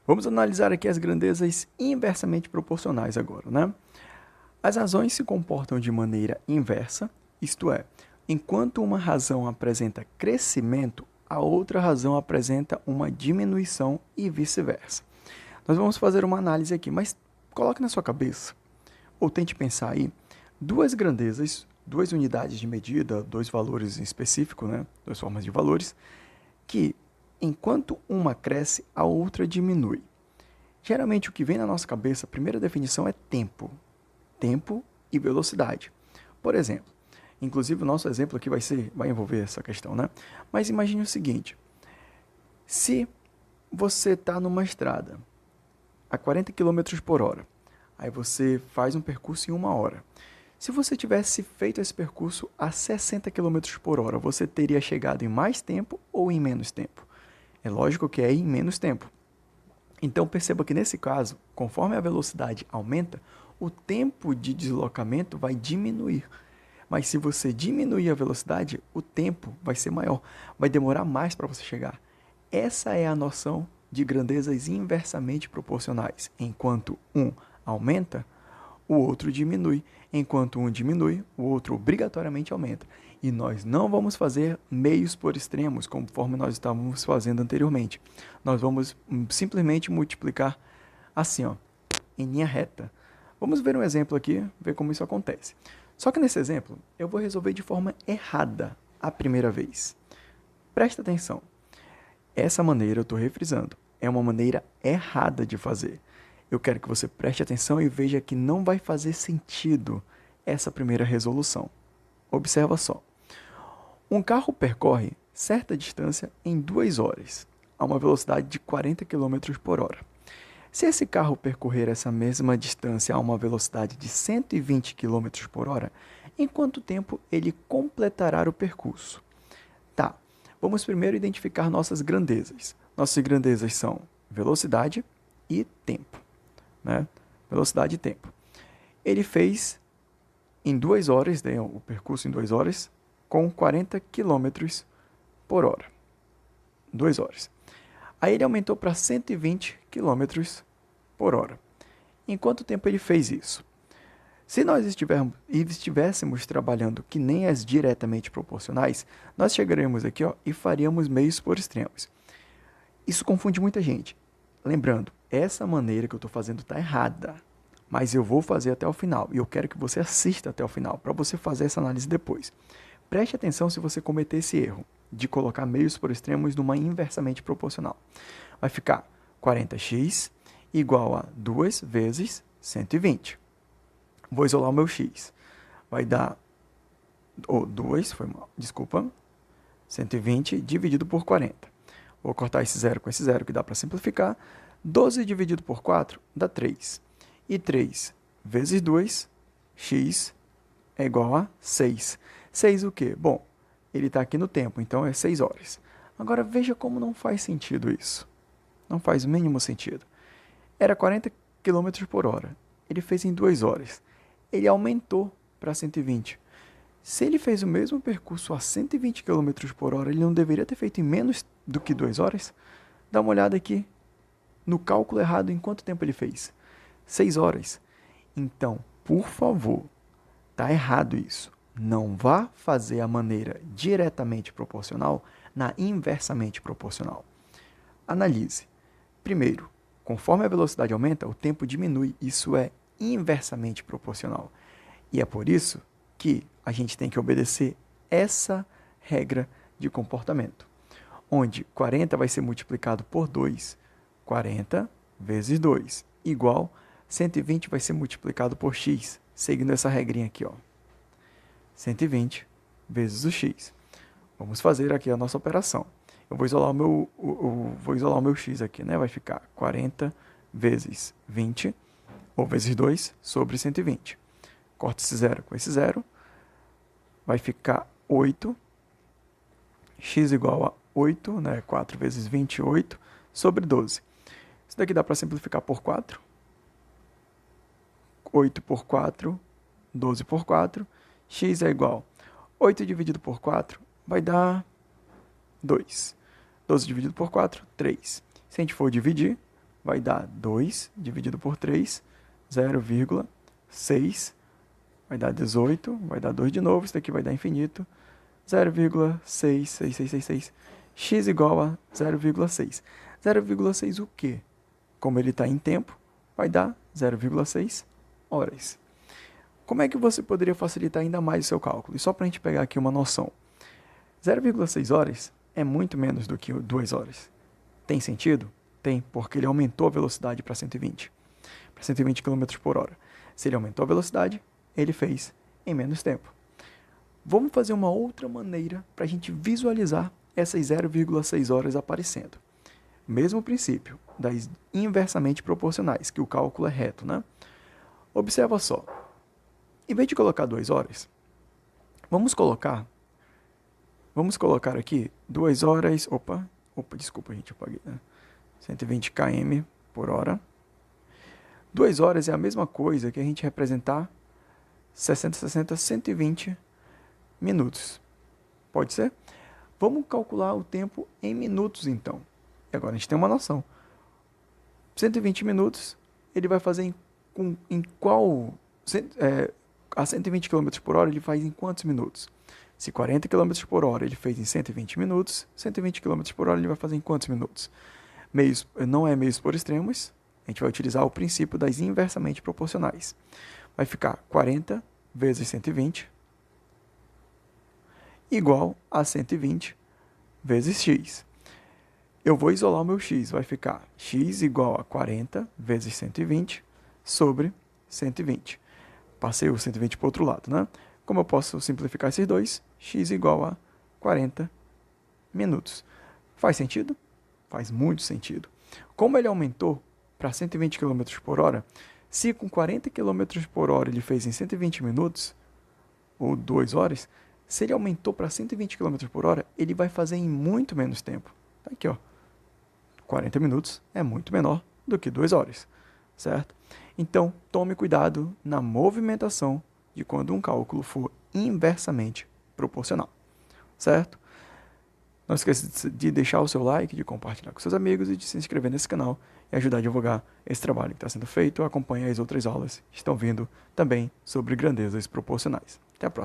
Vamos analisar aqui as grandezas inversamente proporcionais agora, né? As razões se comportam de maneira inversa, isto é, enquanto uma razão apresenta crescimento, a outra razão apresenta uma diminuição e vice-versa. Nós vamos fazer uma análise aqui, mas coloque na sua cabeça, ou tente pensar aí, duas grandezas, duas unidades de medida, dois valores em específico, né? Duas formas de valores, que enquanto uma cresce, a outra diminui. Geralmente o que vem na nossa cabeça, a primeira definição é tempo. Tempo e velocidade. Por exemplo, inclusive o nosso exemplo aqui vai envolver essa questão, né? Mas imagine o seguinte, se você está numa estrada a 40 quilômetros por hora, aí você faz um percurso em 1 hora. Se você tivesse feito esse percurso a 60 quilômetros por hora, você teria chegado em mais tempo ou em menos tempo? É lógico que é em menos tempo. Então perceba que nesse caso, conforme a velocidade aumenta, o tempo de deslocamento vai diminuir. Mas se você diminuir a velocidade, o tempo vai ser maior, vai demorar mais para você chegar. Essa é a noção de grandezas inversamente proporcionais. Enquanto um aumenta, o outro diminui. Enquanto um diminui, o outro obrigatoriamente aumenta. E nós não vamos fazer meios por extremos, conforme nós estávamos fazendo anteriormente. Nós vamos simplesmente multiplicar assim, ó, em linha reta. Vamos ver um exemplo aqui, ver como isso acontece. Só que nesse exemplo, eu vou resolver de forma errada a primeira vez. Presta atenção. Essa maneira, eu estou refrisando, é uma maneira errada de fazer. Eu quero que você preste atenção e veja que não vai fazer sentido essa primeira resolução. Observa só. Um carro percorre certa distância em 2 horas, a uma velocidade de 40 quilômetros por hora. Se esse carro percorrer essa mesma distância a uma velocidade de 120 quilômetros por hora, em quanto tempo ele completará o percurso? Tá, vamos primeiro identificar nossas grandezas. Nossas grandezas são velocidade e tempo, né? Velocidade e tempo. Ele fez em 2 horas, né, o percurso em 2 horas, com 40 quilômetros por hora. 2 horas. Aí ele aumentou para 120 quilômetros por hora. Em quanto tempo ele fez isso? Se nós estivéssemos trabalhando que nem as diretamente proporcionais, nós chegaremos aqui, ó, e faríamos meios por extremos. Isso confunde muita gente. Lembrando, essa maneira que eu estou fazendo está errada, mas eu vou fazer até o final e eu quero que você assista até o final para você fazer essa análise depois. Preste atenção se você cometer esse erro de colocar meios por extremos numa inversamente proporcional. Vai ficar 40x igual a 2 vezes 120. Vou isolar o meu x. Vai dar 120 dividido por 40. Vou cortar esse zero com esse zero, que dá para simplificar. 12 dividido por 4 dá 3. E 3 vezes 2, x é igual a 6. 6 o quê? Bom, ele está aqui no tempo, então é 6 horas. Agora veja como não faz sentido isso. Não faz o mínimo sentido. Era 40 quilômetros por hora. Ele fez em 2 horas. Ele aumentou para 120. Se ele fez o mesmo percurso a 120 quilômetros por hora, ele não deveria ter feito em menos do que 2 horas? Dá uma olhada aqui no cálculo errado em quanto tempo ele fez. 6 horas. Então, por favor, está errado isso. Não vá fazer a maneira diretamente proporcional na inversamente proporcional. Analise. Primeiro, conforme a velocidade aumenta, o tempo diminui. Isso é inversamente proporcional. E é por isso que a gente tem que obedecer essa regra de comportamento, onde 40 vai ser multiplicado por 2. 40 vezes 2 igual 120 vai ser multiplicado por x, seguindo essa regrinha aqui, ó. 120 vezes o x. Vamos fazer aqui a nossa operação. Eu vou isolar o meu x aqui, né? Vai ficar 40 vezes 20, ou vezes 2, sobre 120. Corta esse zero com esse zero. Vai ficar 8. X igual a 8, né? 4 vezes 28, sobre 12. Isso daqui dá para simplificar por 4. 8 por 4, 12 por 4. X é igual a 8 dividido por 4 vai dar 2. 12 dividido por 4, 3. Se a gente for dividir, vai dar 2 dividido por 3, 0,6, vai dar 18, vai dar 2 de novo, isso daqui vai dar infinito, 0,66666, x igual a 0,6. 0,6 o quê? Como ele está em tempo, vai dar 0,6 horas. Como é que você poderia facilitar ainda mais o seu cálculo? E só para a gente pegar aqui uma noção. 0,6 horas é muito menos do que 2 horas. Tem sentido? Tem, porque ele aumentou a velocidade para 120. Para 120 km por hora. Se ele aumentou a velocidade, ele fez em menos tempo. Vamos fazer uma outra maneira para a gente visualizar essas 0,6 horas aparecendo. Mesmo princípio das inversamente proporcionais, que o cálculo é reto, né? Observa só. Em vez de colocar 2 horas, vamos colocar aqui 2 horas, desculpa, gente, eu apaguei, né? 120 km por hora. 2 horas é a mesma coisa que a gente representar 120 minutos. Pode ser? Vamos calcular o tempo em minutos, então. E agora a gente tem uma noção. 120 minutos, ele vai fazer a 120 km por hora, ele faz em quantos minutos? Se 40 km por hora ele fez em 120 minutos, 120 km por hora ele vai fazer em quantos minutos? Não é meios por extremos, a gente vai utilizar o princípio das inversamente proporcionais. Vai ficar 40 vezes 120 igual a 120 vezes x. Eu vou isolar o meu x, vai ficar x igual a 40 vezes 120 sobre 120. Passei o 120 para o outro lado, né? Como eu posso simplificar esses dois? X igual a 40 minutos. Faz sentido? Faz muito sentido. Como ele aumentou para 120 km por hora, se com 40 km por hora ele fez em 120 minutos, ou 2 horas, se ele aumentou para 120 km por hora, ele vai fazer em muito menos tempo. Tá aqui, ó. 40 minutos é muito menor do que 2 horas, certo? Então, tome cuidado na movimentação de quando um cálculo for inversamente proporcional, certo? Não esqueça de deixar o seu like, de compartilhar com seus amigos e de se inscrever nesse canal e ajudar a divulgar esse trabalho que está sendo feito. Acompanhe as outras aulas que estão vindo também sobre grandezas proporcionais. Até a próxima.